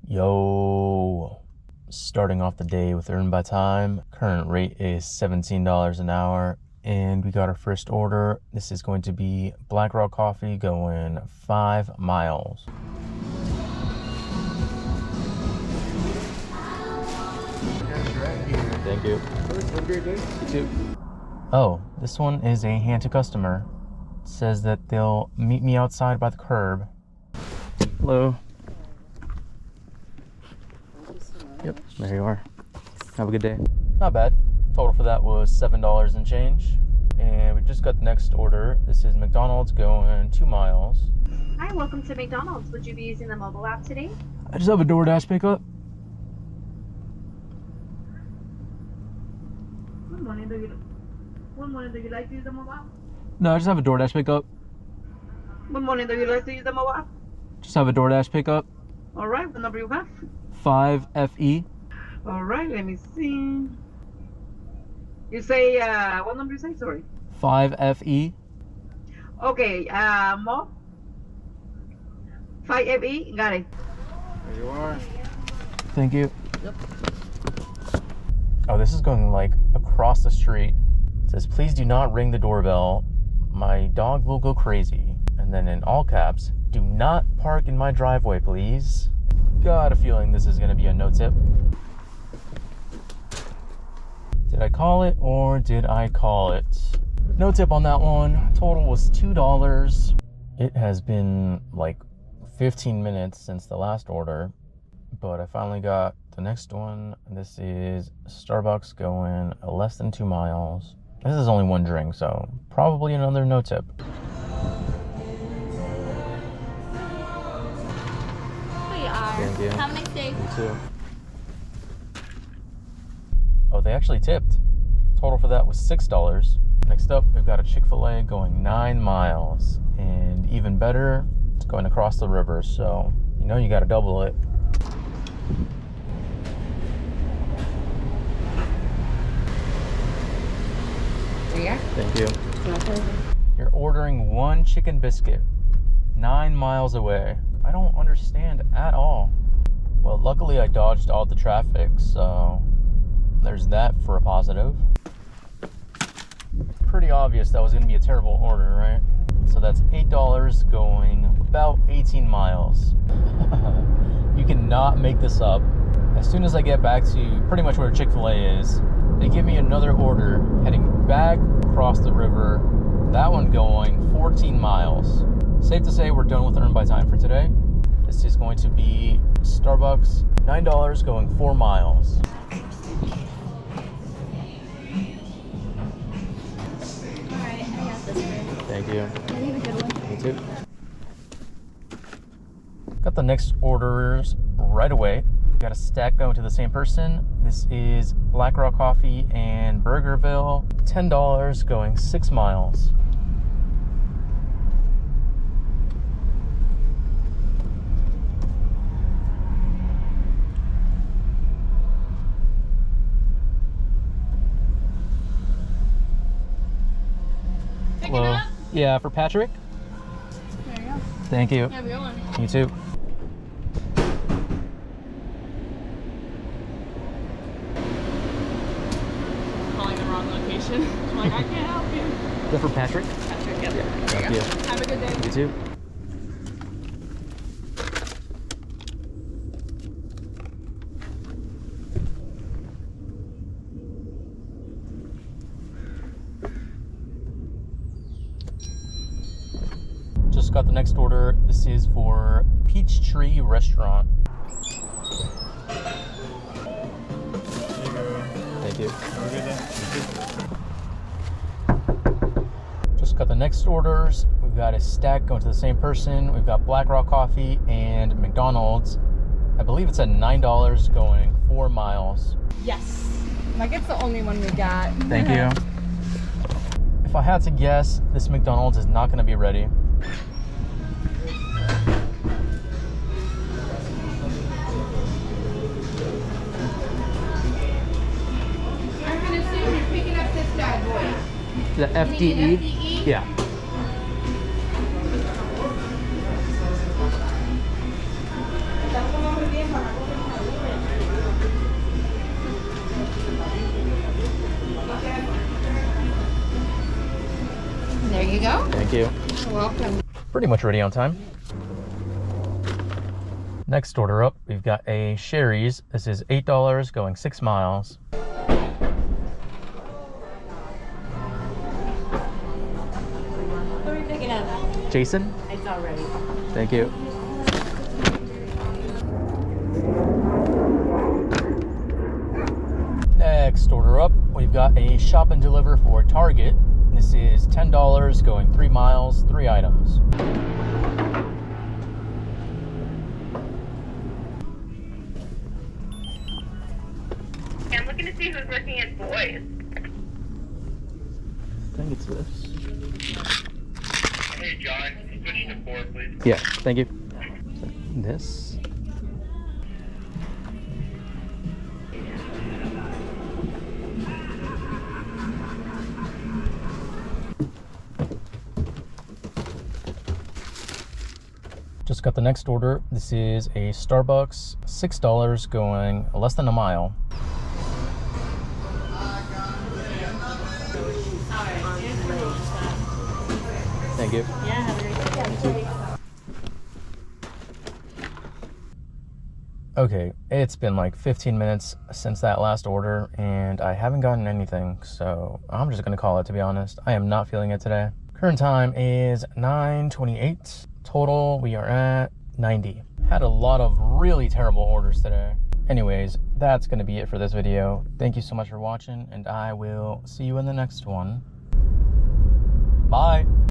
Yo, starting off the day with Earn by Time. Current rate is $17 an hour, and we got our first order. This is going to be Black Rock Coffee going 5 miles. Thank you. Have a great day. You too. Oh, this one is a hand to customer. It says that they'll meet me outside by the curb. Hello. Yep, there you are. Have a good day. Not bad. Total for that was $7 and change. And we just got the next order. This is McDonald's going 2 miles. Hi, welcome to McDonald's. Would you be using the mobile app today? I just have a DoorDash pickup. Good morning. Do you like to use the mobile app? No, I just have a DoorDash pickup. Good morning. Do you like to use the mobile app? Just have a DoorDash pickup. All right. What number you have? 5FE. All right. Let me see. You say what number you say? Sorry. 5FE. Okay. Mo. 5FE. Got it. There you are. Thank you. Yep. Oh, this is going like across the street. It says, please do not ring the doorbell. My dog will go crazy. And then in all caps, do not park in my driveway, please. Got a feeling this is going to be a no tip. Did I call it or did I call it? No tip on that one. Total was $2. It has been like 15 minutes since the last order, but I finally got the next one. This is Starbucks going less than 2 miles. This is only one drink, so probably another no tip. Here you are. Thank you. Have a nice day. You too. Oh, they actually tipped. Total for that was $6. Next up, we've got a Chick-fil-A going 9 miles. And even better, it's going across the river, so you know you gotta double it. Yeah. Thank you. You're ordering one chicken biscuit 9 miles away. I don't understand at all. Well, luckily I dodged all the traffic, so there's that for a positive. Pretty obvious that was going to be a terrible order, right? So that's $8 going about 18 miles. You cannot make this up. As soon as I get back to pretty much where Chick-fil-A is, they give me another order heading back across the river. That one going 14 miles. Safe to say we're done with Earn by Time for today. This is going to be Starbucks, $9 going 4 miles. Alright, I got this one. Thank you. You have a good one. Me too. Got the next orders right away. Got a stack going to the same person. This is Black Rock Coffee and Burgerville, $10 going 6 miles. Picking up? Yeah, for Patrick. There you go. Thank you. Have a good one. You too. Calling the wrong location. I'm like, I can't help you. Is that for Patrick? Patrick, yep. Yeah, There thank you you. go. Have a good day. You too. Just got the next order. This is for Peachtree Restaurant. Thank you. Have a good day. Just got the next orders. We've got a stack going to the same person. We've got Black Rock Coffee and McDonald's. I believe it's at $9 going 4 miles. Yes. Like, it's the only one we got. Thank you. If I had to guess, this McDonald's is not going to be ready. I'm gonna assume you're picking up this bad boy. The FDE? FDE? Yeah. Está como muy bien para Thank you. You're welcome. Pretty much ready on time. Next order up, we've got a Sherry's. This is $8 going 6 miles. Who are we picking up? Jason? It's all ready. Thank you. Next order up, we've got a shop and deliver for Target. This is $10 going 3 miles, 3 items. I'm looking to see who's working at boys. I think it's this. Hey, John, switch to 4, please. Yeah, thank you. This. Just got the next order. This is a Starbucks, $6 going less than a mile. Thank you. Yeah, have a great day. Okay, it's been like 15 minutes since that last order and I haven't gotten anything, so I'm just gonna call it, to be honest. I am not feeling it today. Current time is 9:28. Total, we are at 90. Had a lot of really terrible orders today. Anyways, that's gonna be it for this video. Thank you so much for watching and I will see you in the next one. Bye.